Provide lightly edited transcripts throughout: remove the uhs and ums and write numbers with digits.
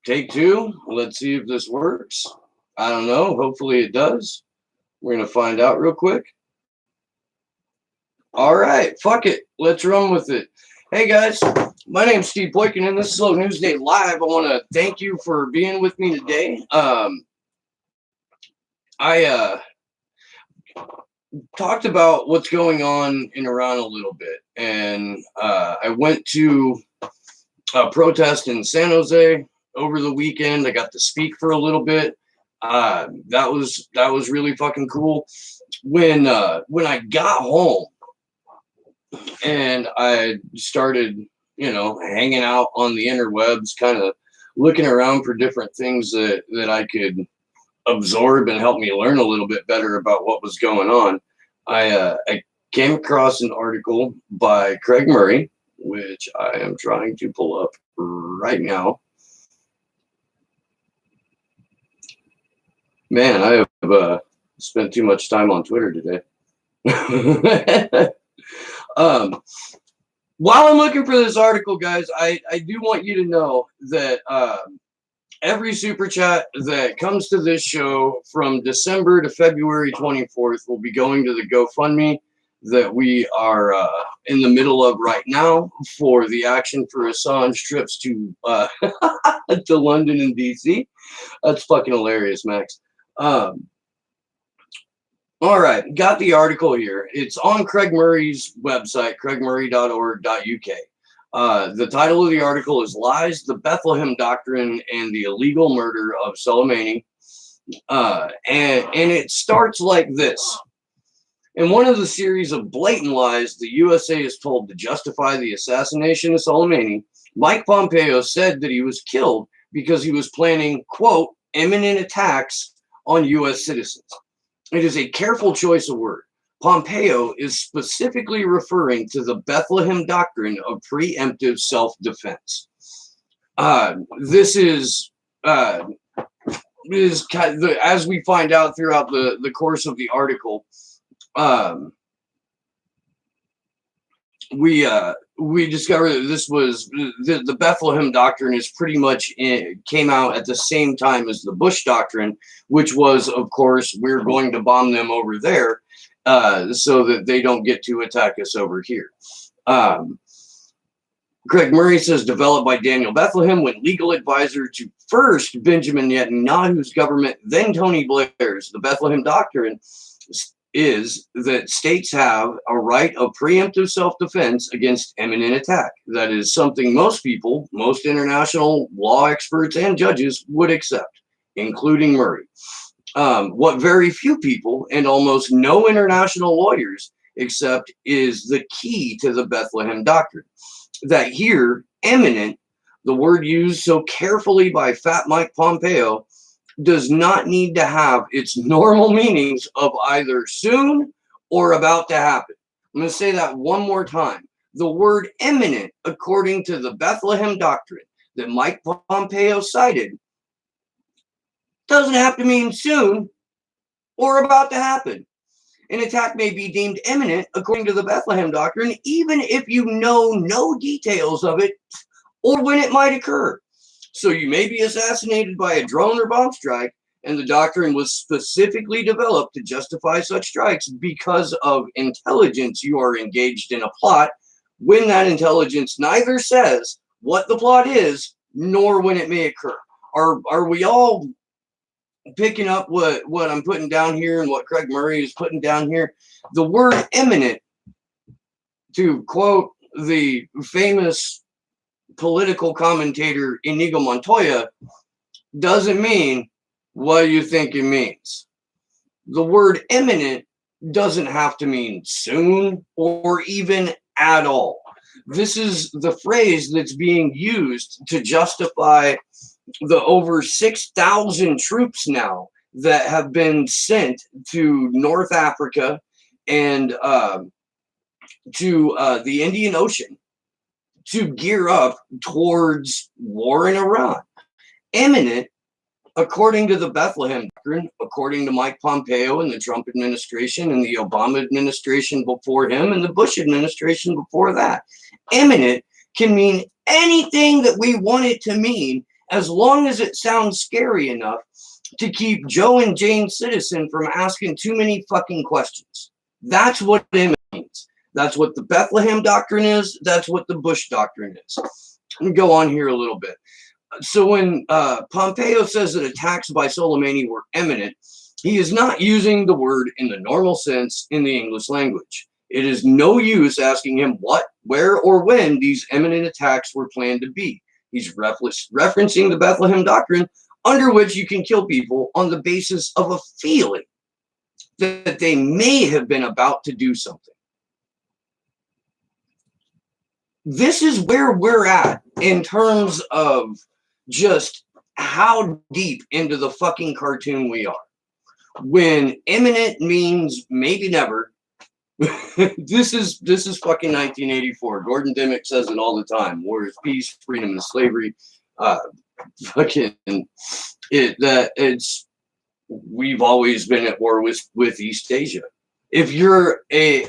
Take two. Let's see if this works. I don't know. Hopefully it does. We're going to find out real quick. All right. Fuck it. Let's run with it. Hey, guys. My name's Steve Boykin, and this is Slow News Day Live. I want to thank you for being with me today. I talked about what's going on in Iran a little bit, and I went to a protest in San Jose over the weekend. I got to speak for a little bit. That was really fucking cool. When I got home and I started, hanging out on the interwebs, kind of looking around for different things that I could absorb and help me learn a little bit better about what was going on, I came across an article by Craig Murray, which I am trying to pull up right now. Man, I have spent too much time on Twitter today. While I'm looking for this article, guys, I do want you to know that every super chat that comes to this show from December to February 24th will be going to the GoFundMe that we are in the middle of right now for the Action for Assange trips to to London and DC. That's fucking hilarious, Max. All right, got the article here. It's on Craig Murray's website, craigmurray.org.uk. The title of the article is Lies, the Bethlehem Doctrine, and the Illegal Murder of Soleimani. And it starts like this. In one of the series of blatant lies the USA is told to justify the assassination of Soleimani, Mike Pompeo said that he was killed because he was planning, quote, imminent attacks on U.S. citizens. It is a careful choice of word. Pompeo is specifically referring to the Bethlehem Doctrine of preemptive self-defense. This is kind of as we find out throughout the course of the article, we discovered that this was the Bethlehem Doctrine is pretty much came out at the same time as the Bush Doctrine, which was, of course, we're going to bomb them over there so that they don't get to attack us over here. Craig Murray says, developed by Daniel Bethlehem when legal advisor to first Benjamin Netanyahu's government, then Tony Blair's. The Bethlehem Doctrine is that states have a right of preemptive self-defense against imminent attack. That is something most people, most international law experts and judges would accept, including Murray. What very few people and almost no international lawyers accept is the key to the Bethlehem Doctrine. That here, imminent, the word used so carefully by Fat Mike Pompeo, does not need to have its normal meanings of either soon or about to happen. I'm going to say that one more time. The word imminent, according to the Bethlehem Doctrine that Mike Pompeo cited, doesn't have to mean soon or about to happen. An attack may be deemed imminent, according to the Bethlehem Doctrine, even if you know no details of it or when it might occur. So you may be assassinated by a drone or bomb strike, and the doctrine was specifically developed to justify such strikes because of intelligence you are engaged in a plot, when that intelligence neither says what the plot is, nor when it may occur. Are we all picking up what I'm putting down here and what Craig Murray is putting down here? The word imminent, to quote the famous political commentator Inigo Montoya, doesn't mean what you think it means. The word imminent doesn't have to mean soon or even at all. This is the phrase that's being used to justify the over 6,000 troops now that have been sent to North Africa and to the Indian Ocean to gear up towards war in Iran. Imminent, according to the Bethlehem Doctrine, according to Mike Pompeo and the Trump administration and the Obama administration before him and the Bush administration before that, imminent can mean anything that we want it to mean as long as it sounds scary enough to keep Joe and Jane Citizen from asking too many fucking questions. That's what it means. That's what the Bethlehem Doctrine is. That's what the Bush Doctrine is. Let me go on here a little bit. So when Pompeo says that attacks by Soleimani were imminent, he is not using the word in the normal sense in the English language. It is no use asking him what, where, or when these imminent attacks were planned to be. He's referencing the Bethlehem Doctrine, under which you can kill people on the basis of a feeling that they may have been about to do something. This is where we're at in terms of just how deep into the fucking cartoon we are. When imminent means maybe never. This is fucking 1984. Gordon Dimmick says it all the time. War is peace, freedom is slavery. We've always been at war with East Asia. If you're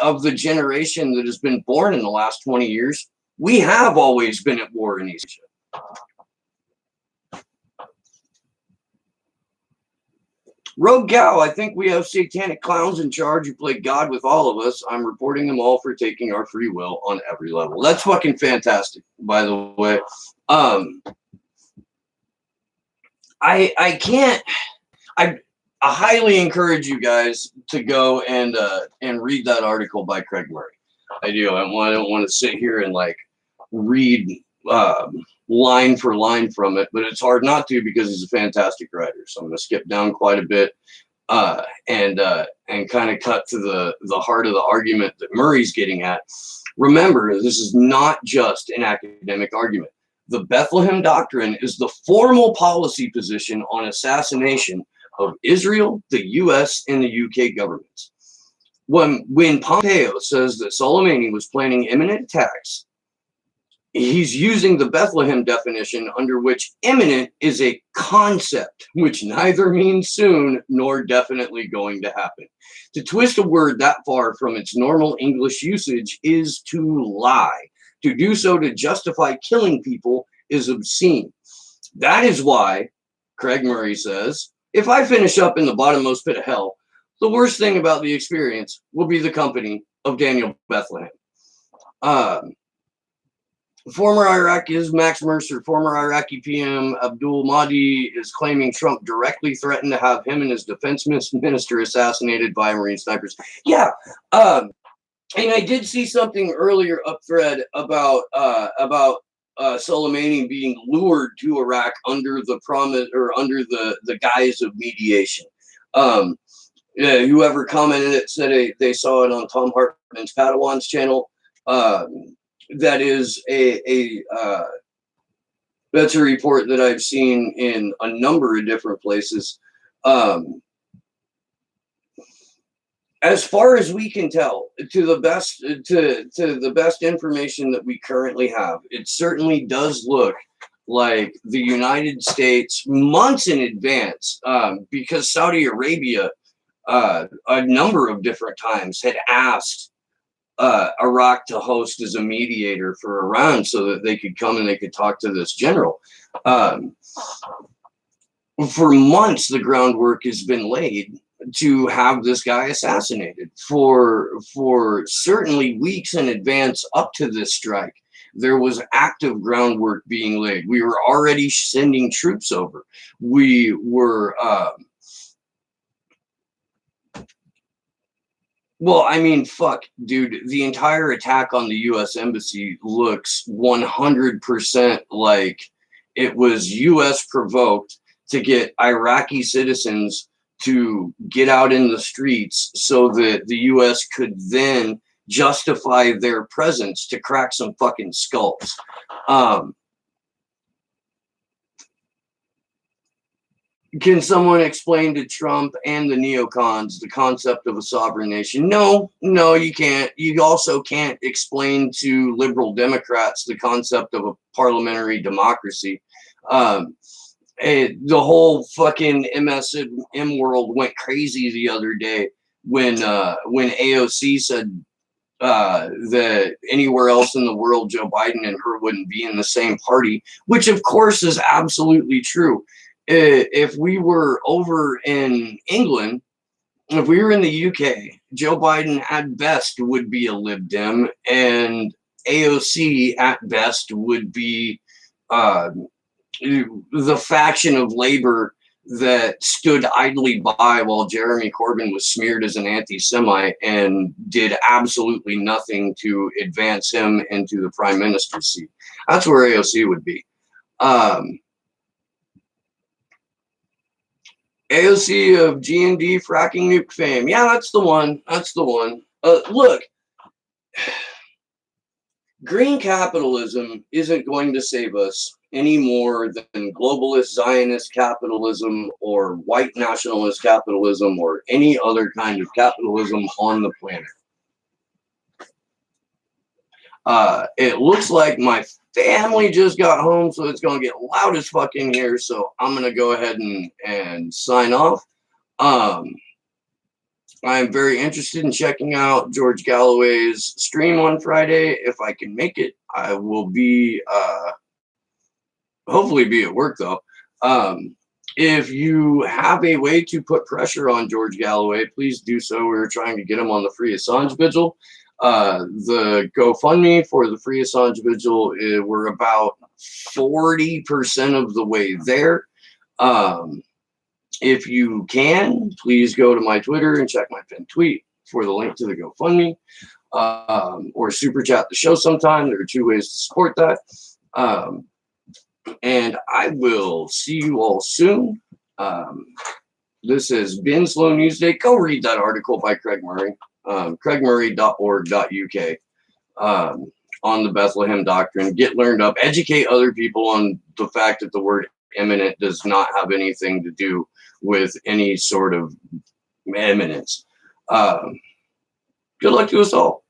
of the generation that has been born in the last 20 years, we have always been at war in East Asia. Rogue Gal, I think we have satanic clowns in charge who play God with all of us. I'm reporting them all for taking our free will on every level. That's fucking fantastic, by the way. I highly encourage you guys to go and read that article by Craig Murray. I do. I don't want to sit here and like read line for line from it, but it's hard not to because he's a fantastic writer. So I'm going to skip down quite a bit and kind of cut to the heart of the argument that Murray's getting at. Remember, this is not just an academic argument. The Bethlehem Doctrine is the formal policy position on assassination of Israel, the U.S., and the UK governments. When Pompeo says that Soleimani was planning imminent attacks, he's using the Bethlehem definition under which imminent is a concept, which neither means soon nor definitely going to happen. To twist a word that far from its normal English usage is to lie. To do so to justify killing people is obscene. That is why, Craig Murray says, if I finish up in the bottommost pit of hell, the worst thing about the experience will be the company of Daniel Bethlehem. Former Iraqis, Max Mercer, former Iraqi PM Abdul Mahdi is claiming Trump directly threatened to have him and his defense minister assassinated by Marine snipers. Yeah, and I did see something earlier up thread about Soleimani being lured to Iraq under the promise or under the guise of mediation. Whoever commented it said they saw it on Tom Hartman's Padawan's channel. That is that's a report that I've seen in a number of different places. As far as we can tell, to the best information that we currently have, it certainly does look like the United States, months in advance, because Saudi Arabia, a number of different times had asked Iraq to host as a mediator for Iran so that they could come and they could talk to this general. For months, the groundwork has been laid to have this guy assassinated. For certainly weeks in advance up to this strike, there was active groundwork being laid. We were already sending troops over. We were well, I mean, fuck, dude, the entire attack on the U.S. Embassy looks 100% like it was U.S. provoked to get Iraqi citizens to get out in the streets so that the U.S. could then justify their presence to crack some fucking skulls. Can someone explain to Trump and the neocons the concept of a sovereign nation? No, you can't. You also can't explain to liberal Democrats the concept of a parliamentary democracy. The whole fucking MSM world went crazy the other day when AOC said that anywhere else in the world, Joe Biden and her wouldn't be in the same party, which of course is absolutely true. If we were over in England, if we were in the UK, Joe Biden at best would be a Lib Dem, and AOC at best would be the faction of labor that stood idly by while Jeremy Corbyn was smeared as an anti-Semite and did absolutely nothing to advance him into the prime minister's seat. That's where AOC would be. AOC of G&D fracking nuke fame. Yeah, that's the one. That's the one. Look, green capitalism isn't going to save us any more than globalist Zionist capitalism or white nationalist capitalism or any other kind of capitalism on the planet. It looks like my family just got home, so it's going to get loud as fuck in here, so I'm going to go ahead and sign off. I'm very interested in checking out George Galloway's stream on Friday. If I can make it, I will be, hopefully be at work though. If you have a way to put pressure on George Galloway, please do so. We're trying to get him on the Free Assange Vigil. The GoFundMe for the Free Assange Vigil, we're about 40% of the way there. If you can, please go to my Twitter and check my pinned tweet for the link to the GoFundMe, or super chat the show sometime. There are two ways to support that. And I will see you all soon. This has been Slow News Day. Go read that article by Craig Murray, craigmurray.org.uk, on the Bethlehem Doctrine. Get learned up. Educate other people on the fact that the word imminent does not have anything to do with any sort of eminence. Good luck to us all.